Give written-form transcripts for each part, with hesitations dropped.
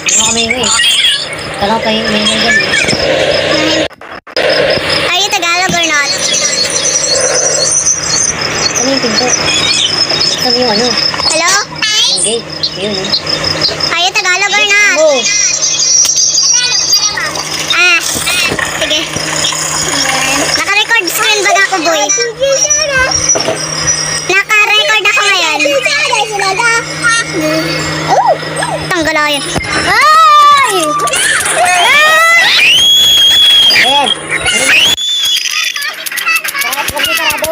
Ano ka may eh? Kala pa yung may dyan eh. Are you Tagalog or not? Ano yung pinto? Sabi yung ano? Hello? Yung gate. Yun eh. Are you Tagalog or not? Oh! Ah, sige. Naka-record screen ba ako, boy? Naka-record ako ngayon. Oh! Tanggal ako yun. Ay! Ayan! Sarap kami sarado!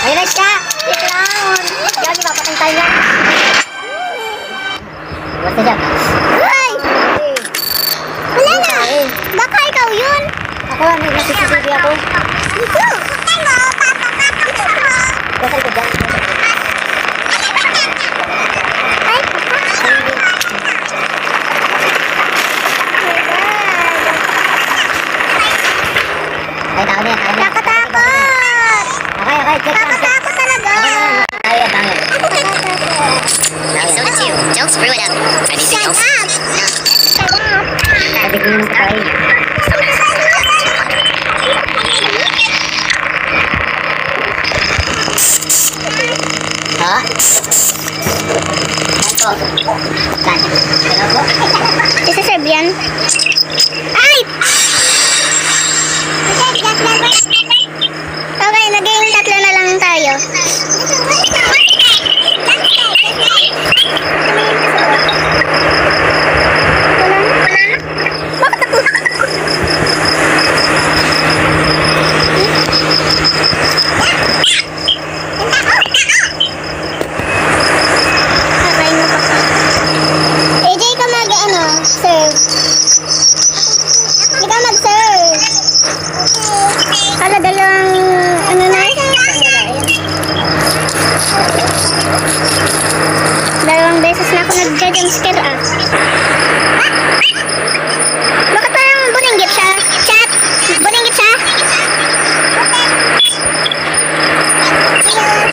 Ayun na siya! Sit down! Yan, ipapatay tayo yan! Basta dyan. Ay! Wala na! Baka ikaw yun! Ako, may nasisisibi ako. Ito! Basta ko dyan. Ay! Ay, tao na yan, tao na. Nakatakot! Okay, okay, check lang. Nakatakot talaga! Tayo, tayo. Episode 2. Don't screw it up. Anything Shut else? up! Shut up! Sabi ko yung tayo. Ha? Ano? Ano po? Isa-serve yan? Ay! Okay, naging tatlo na lang tayo. Bakit ako? Aray mo pa ka. AJ ka serve. Hindi ka mag-serve. Kala dalawang, na? Dalawang beses na ako nagja-jumpscare